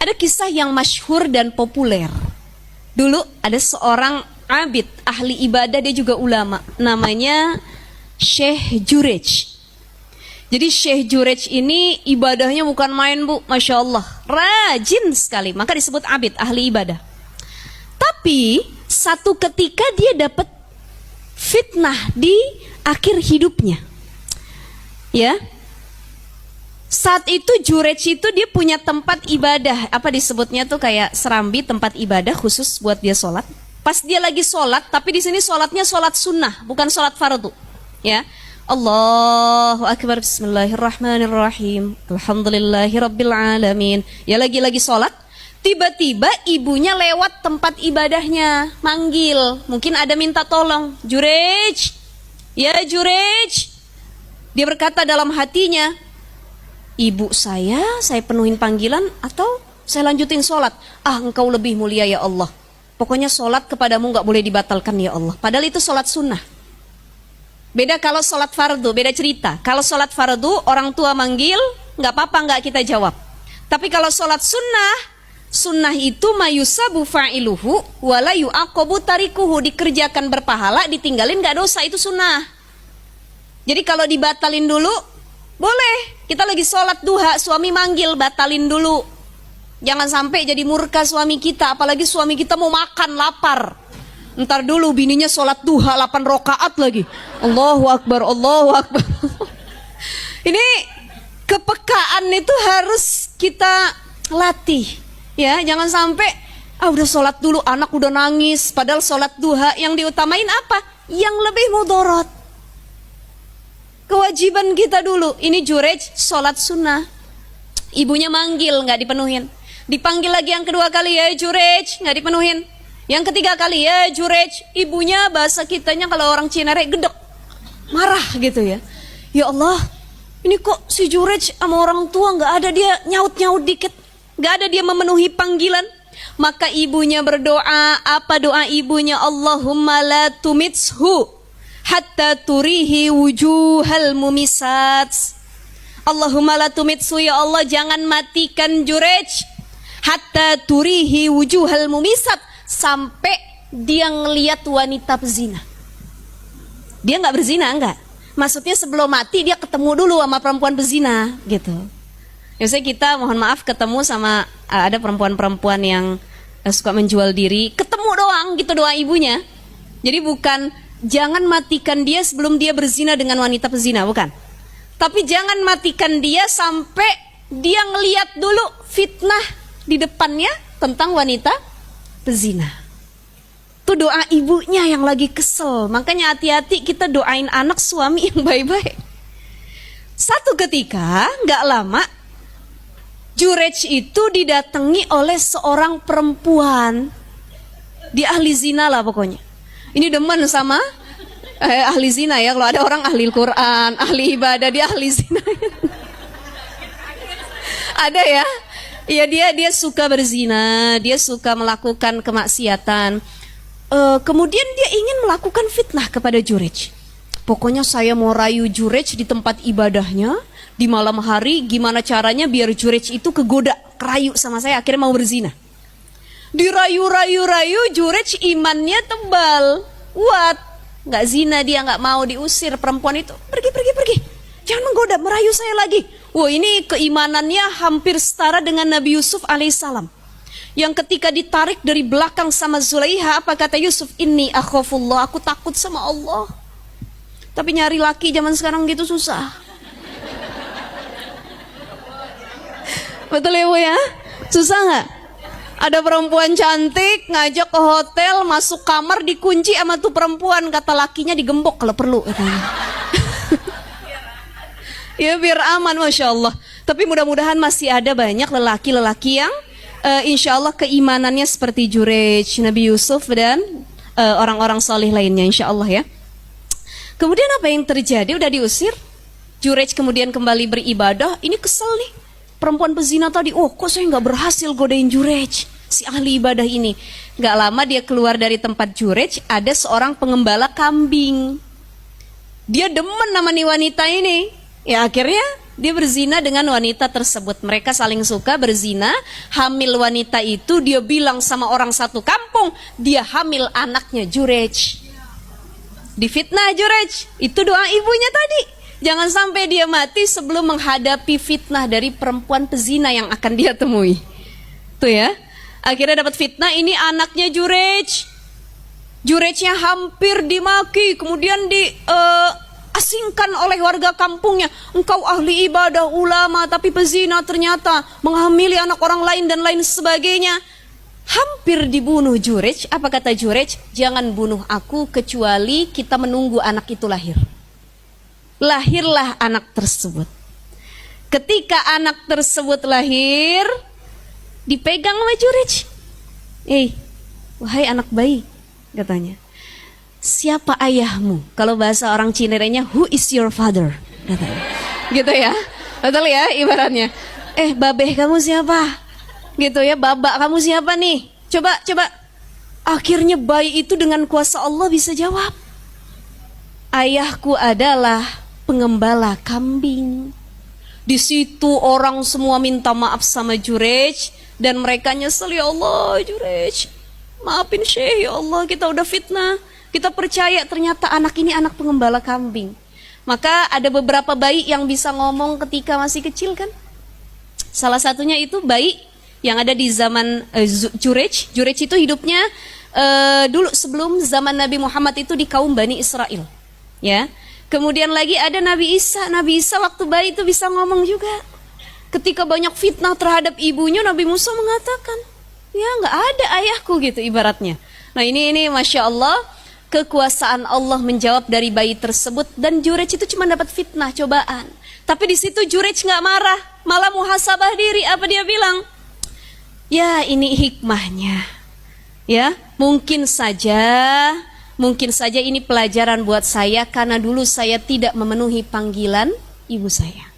Ada kisah yang masyhur dan populer. Dulu ada seorang abid, ahli ibadah, dia juga ulama. Namanya Syekh Jurej. Jadi Syekh Jurej ini ibadahnya bukan main, Bu. Masya Allah, rajin sekali. Maka disebut abid, ahli ibadah. Tapi satu ketika dia dapat fitnah di akhir hidupnya. Ya. Saat itu Jurej itu dia punya tempat ibadah. Apa disebutnya tuh kayak serambi, tempat ibadah khusus buat dia sholat. Pas dia lagi sholat, tapi di sini sholatnya sholat sunnah, bukan sholat fardu. Ya. Allahu Akbar, bismillahirrahmanirrahim, alhamdulillahirabbil alamin. Ya lagi sholat, tiba-tiba ibunya lewat tempat ibadahnya, manggil, mungkin ada minta tolong, Jurej, ya Jurej. Dia berkata dalam hatinya, ibu saya penuhin panggilan atau saya lanjutin sholat? Ah, engkau lebih mulia ya Allah. Pokoknya sholat kepadamu gak boleh dibatalkan ya Allah. Padahal itu sholat sunnah. Beda kalau sholat fardu, beda cerita. Kalau sholat fardu, orang tua manggil, gak apa-apa gak kita jawab. Tapi kalau sholat sunnah, sunnah itu mayusabu fa'iluhu wala yu'aqabu tarikuhu. Dikerjakan berpahala, ditinggalin gak dosa, itu sunnah. Jadi kalau dibatalin dulu, boleh. Kita lagi sholat duha, suami manggil, batalin dulu. Jangan sampai jadi murka suami kita, apalagi suami kita mau makan, lapar. Ntar dulu bininya sholat duha 8 rakaat lagi. Allahu Akbar, Allahu Akbar. Ini kepekaan itu harus kita latih. Ya, jangan sampai udah sholat dulu, anak udah nangis. Padahal sholat duha yang diutamain apa? Yang lebih mudorot. Kewajiban kita dulu. Ini Jurej sholat sunnah. Ibunya manggil, gak dipenuhin. Dipanggil lagi yang kedua kali, ya Jurej, gak dipenuhin. Yang ketiga kali, ya Jurej. Ibunya bahasa kitanya kalau orang Cinere gedek, marah gitu ya. Ya Allah, ini kok si Jurej sama orang tua gak ada dia nyaut-nyaut dikit, gak ada dia memenuhi panggilan. Maka ibunya berdoa. Apa doa ibunya? Allahumma la tumitshu hatta turihi wujuhal mumisat. Allahumma la tumitsu, ya Allah jangan matikan Jurej hatta turihi wujuhal mumisat, sampai dia ngelihat wanita pezina. Dia nggak berzina, enggak. Maksudnya sebelum mati dia ketemu dulu sama perempuan pezina gitu. Biasanya kita mohon maaf ketemu sama ada perempuan-perempuan yang suka menjual diri, ketemu doang gitu doa ibunya. Jadi bukan jangan matikan dia sebelum dia berzina dengan wanita pezina, bukan. Tapi jangan matikan dia sampai dia ngeliat dulu fitnah di depannya tentang wanita pezina. Itu doa ibunya yang lagi kesel. Makanya hati-hati kita doain anak suami yang baik-baik. Satu ketika, gak lama, Jurej itu didatangi oleh seorang perempuan. Dia ahli zina lah pokoknya. Ini demen sama ahli zina ya. Kalau ada orang ahli Quran, ahli ibadah, dia ahli zina. Ada ya. Ya dia suka berzina, dia suka melakukan kemaksiatan. Kemudian dia ingin melakukan fitnah kepada Jurej. Pokoknya saya mau rayu Jurej di tempat ibadahnya di malam hari. Gimana caranya biar Jurej itu kegoda, kerayu sama saya, akhirnya mau berzina. Dirayu-rayu, Jurej imannya tebal, kuat, nggak zina dia, nggak mau, diusir perempuan itu. Pergi, jangan menggoda, merayu saya lagi. Wah, ini keimanannya hampir setara dengan Nabi Yusuf alaihissalam. Yang ketika ditarik dari belakang sama Zulaiha, apa kata Yusuf? Inni akhafullah, aku takut sama Allah. Tapi nyari laki zaman sekarang gitu susah. Betul ya Bu ya? Susah nggak? Ada perempuan cantik ngajak ke hotel, masuk kamar dikunci sama tuh perempuan, kata lakinya digembok kalau perlu katanya. Ya biar aman, Masya Allah. Tapi mudah-mudahan masih ada banyak lelaki-lelaki yang insya Allah keimanannya seperti Jurej, Nabi Yusuf dan orang-orang salih lainnya insya Allah ya. Kemudian apa yang terjadi? Udah diusir, Jurej kemudian kembali beribadah. Ini kesel nih, perempuan pezina tadi, oh kok saya nggak berhasil godain Jurej, si ahli ibadah ini. Gak lama dia keluar dari tempat Jurej, ada seorang pengembala kambing. Dia demen sama nih wanita ini. Ya akhirnya Dia berzina dengan wanita tersebut. Mereka saling suka berzina. Hamil wanita itu, dia bilang sama orang satu kampung, dia hamil anaknya Jurej. Difitnah Jurej. Itu doa ibunya tadi. Jangan sampai dia mati sebelum menghadapi fitnah dari perempuan pezina yang akan dia temui. Tuh ya. Akhirnya dapat fitnah, ini anaknya Jurej. Jurejnya hampir dimaki, kemudian asingkan oleh warga kampungnya. Engkau ahli ibadah, ulama, tapi pezina ternyata, menghamili anak orang lain dan lain sebagainya. Hampir dibunuh Jurej. Apa kata Jurej? Jangan bunuh aku kecuali kita menunggu anak itu lahir. Lahirlah anak tersebut. Ketika anak tersebut lahir, dipegang sama Jurej. Wahai anak bayi, katanya, siapa ayahmu? Kalau bahasa orang Cinerenya, who is your father? Katanya. Gitu ya, betul ya ibaratnya. Babeh kamu siapa? Gitu ya, babak kamu siapa nih? Coba. Akhirnya bayi itu dengan kuasa Allah bisa jawab. Ayahku adalah pengembala kambing. Di situ orang semua minta maaf sama Jurej dan mereka nyesel, ya Allah Jurej, maafin Syekh, ya Allah kita udah fitnah. Kita percaya ternyata anak ini anak pengembala kambing. Maka ada beberapa bayi yang bisa ngomong ketika masih kecil kan. Salah satunya itu bayi yang ada di zaman Jurej. Jurej itu hidupnya dulu sebelum zaman Nabi Muhammad itu di kaum Bani Israel. Ya. Kemudian lagi ada Nabi Isa. Nabi Isa waktu bayi itu bisa ngomong juga. Ketika banyak fitnah terhadap ibunya, Nabi Musa mengatakan, ya nggak ada ayahku gitu ibaratnya. Nah ini Masya Allah, kekuasaan Allah menjawab dari bayi tersebut. Dan Jurej itu cuma dapat fitnah, cobaan. Tapi di situ Jurej nggak marah, malah muhasabah diri. Apa dia bilang? Ya ini hikmahnya. Ya mungkin saja ini pelajaran buat saya, karena dulu saya tidak memenuhi panggilan ibu saya.